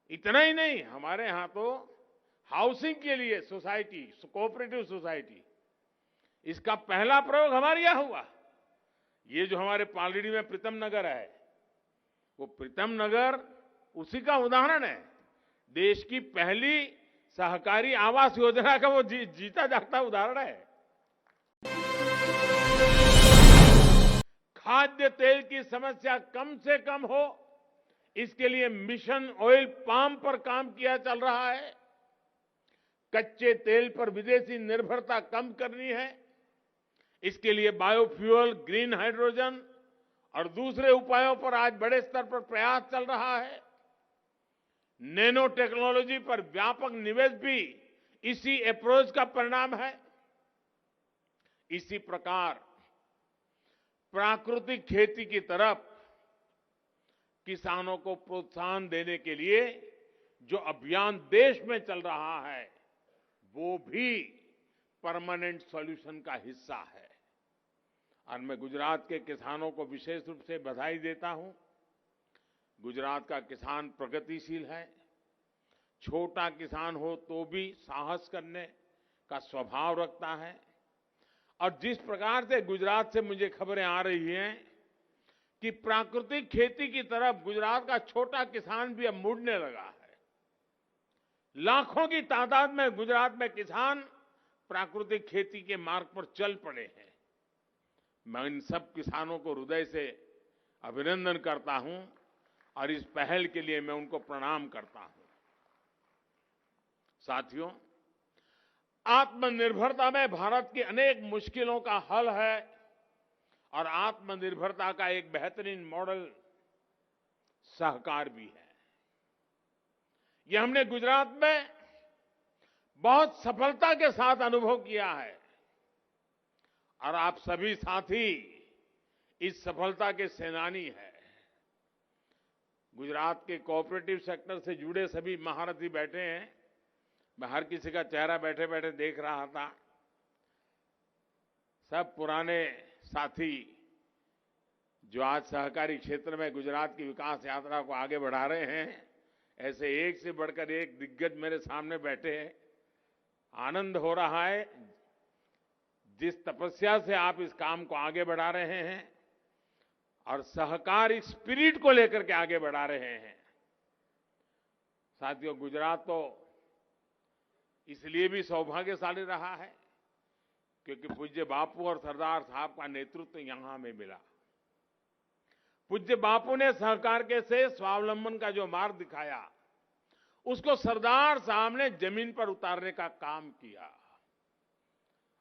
इतना ही नहीं, हमारे यहां तो हाउसिंग के लिए सोसाइटी, कोऑपरेटिव सोसाइटी, इसका पहला प्रयोग हमारे यहां हुआ। ये जो हमारे पालड़ी में प्रीतम नगर है, वो प्रीतम नगर उसी का उदाहरण है। देश की पहली सहकारी आवास योजना का वो जीता जागता उदाहरण है। खाद्य तेल की समस्या कम से कम हो, इसके लिए मिशन ऑयल पाम पर काम किया चल रहा है। कच्चे तेल पर विदेशी निर्भरता कम करनी है, इसके लिए बायोफ्यूल, ग्रीन हाइड्रोजन और दूसरे उपायों पर आज बड़े स्तर पर प्रयास चल रहा है। नैनो टेक्नोलॉजी पर व्यापक निवेश भी इसी अप्रोच का परिणाम है। इसी प्रकार प्राकृतिक खेती की तरफ किसानों को प्रोत्साहन देने के लिए जो अभियान देश में चल रहा है, वो भी परमानेंट सॉल्यूशन का हिस्सा है। और मैं गुजरात के किसानों को विशेष रूप से बधाई देता हूं। गुजरात का किसान प्रगतिशील है। छोटा किसान हो तो भी साहस करने का स्वभाव रखता है। और जिस प्रकार से गुजरात से मुझे खबरें आ रही हैं कि प्राकृतिक खेती की तरफ गुजरात का छोटा किसान भी अब मुड़ने लगा है। लाखों की तादाद में गुजरात में किसान प्राकृतिक खेती के मार्ग पर चल पड़े हैं। मैं इन सब किसानों को हृदय से अभिनंदन करता हूं और इस पहल के लिए मैं उनको प्रणाम करता हूं। साथियों, आत्मनिर्भरता में भारत की अनेक मुश्किलों का हल है और आत्मनिर्भरता का एक बेहतरीन मॉडल सहकार भी है। यह हमने गुजरात में बहुत सफलता के साथ अनुभव किया है और आप सभी साथी इस सफलता के सेनानी हैं। गुजरात के कोऑपरेटिव सेक्टर से जुड़े सभी महारथी बैठे हैं। मैं हर किसी का चेहरा बैठे बैठे देख रहा था। सब पुराने साथी जो आज सहकारी क्षेत्र में गुजरात की विकास यात्रा को आगे बढ़ा रहे हैं, ऐसे एक से बढ़कर एक दिग्गज मेरे सामने बैठे हैं। आनंद हो रहा है जिस तपस्या से आप इस काम को आगे बढ़ा रहे हैं और सहकारी स्पिरिट को लेकर के आगे बढ़ा रहे हैं। साथियों, गुजरात तो इसलिए भी सौभाग्यशाली रहा है क्योंकि पूज्य बापू और सरदार साहब का नेतृत्व यहां हमें मिला। पूज्य बापू ने सहकार के से स्वावलंबन का जो मार्ग दिखाया, उसको सरदार साहब ने जमीन पर उतारने का काम किया।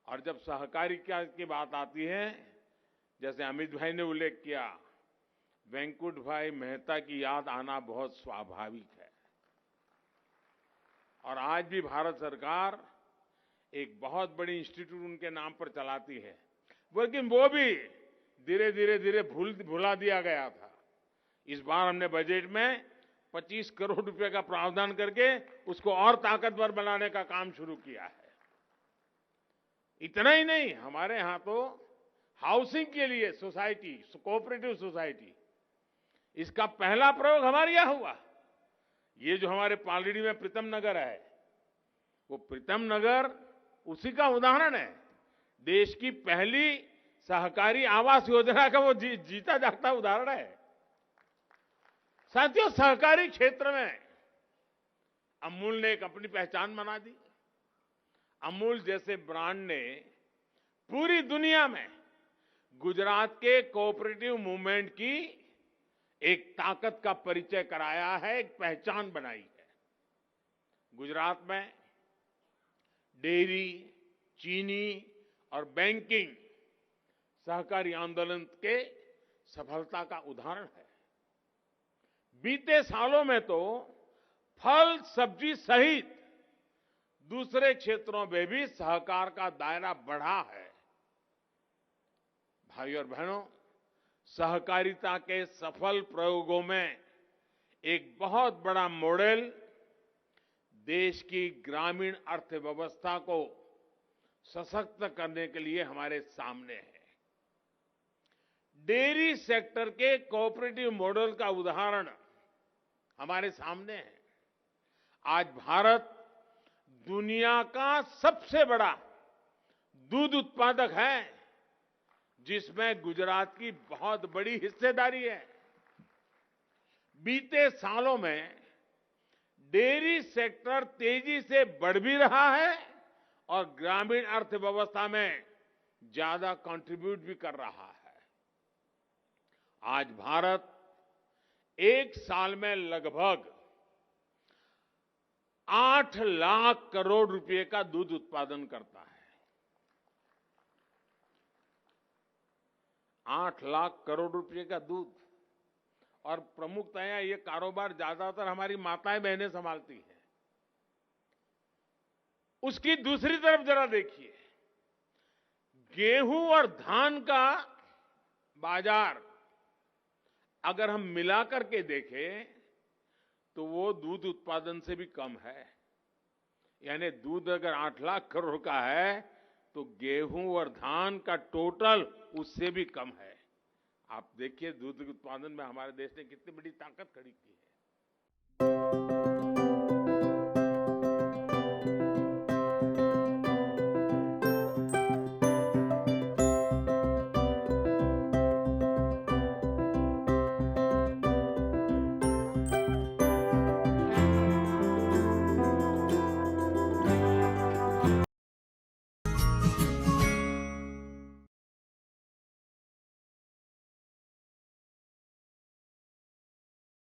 और जब सहकारी की बात आती है, जैसे अमित भाई ने उल्लेख किया, वेंकुट भाई मेहता की याद आना बहुत स्वाभाविक है। और आज भी भारत सरकार एक बहुत बड़ी इंस्टीट्यूट उनके नाम पर चलाती है, लेकिन वो भी धीरे धीरे भुला दिया गया था। इस बार हमने बजट में 25 करोड़ रुपए का प्रावधान करके उसको और ताकतवर बनाने का काम शुरू किया है। इतना ही नहीं, हमारे यहां तो हाउसिंग के लिए सोसाइटी, कोऑपरेटिव सोसाइटी, इसका पहला प्रयोग हमारे यहां हुआ। ये जो हमारे पालड़ी में प्रीतम नगर है, वो प्रीतम नगर उसी का उदाहरण है। देश की पहली सहकारी आवास योजना का वो जीता जागता उदाहरण है। साथियों, सहकारी क्षेत्र में अमूल ने एक अपनी पहचान बना दी। अमूल जैसे ब्रांड ने पूरी दुनिया में गुजरात के कोऑपरेटिव मूवमेंट की एक ताकत का परिचय कराया है, एक पहचान बनाई है। गुजरात में डेयरी, चीनी और बैंकिंग सहकारी आंदोलन के सफलता का उदाहरण है। बीते सालों में तो फल, सब्जी सहित दूसरे क्षेत्रों में भी सहकार का दायरा बढ़ा है। भाइयों और बहनों, सहकारिता के सफल प्रयोगों में एक बहुत बड़ा मॉडल देश की ग्रामीण अर्थव्यवस्था को सशक्त करने के लिए हमारे सामने है। डेयरी सेक्टर के कोऑपरेटिव मॉडल का उदाहरण हमारे सामने है। आज भारत दुनिया का सबसे बड़ा दूध उत्पादक है, जिसमें गुजरात की बहुत बड़ी हिस्सेदारी है। बीते सालों में डेयरी सेक्टर तेजी से बढ़ भी रहा है और ग्रामीण अर्थव्यवस्था में ज्यादा कंट्रीब्यूट भी कर रहा है। आज भारत एक साल में लगभग 8 लाख करोड़ रुपए का दूध उत्पादन करता है। 8 लाख करोड़ रुपए का दूध, और प्रमुखतया ये कारोबार ज्यादातर हमारी माताएं बहनें संभालती हैं। उसकी दूसरी तरफ जरा देखिए, गेहूं और धान का बाजार अगर हम मिलाकर के देखें तो वो दूध उत्पादन से भी कम है। यानी दूध अगर 8 लाख करोड़ का है तो गेहूं और धान का टोटल उससे भी कम है। आप देखिए दूध उत्पादन में हमारे देश ने कितनी बड़ी ताकत खड़ी की है।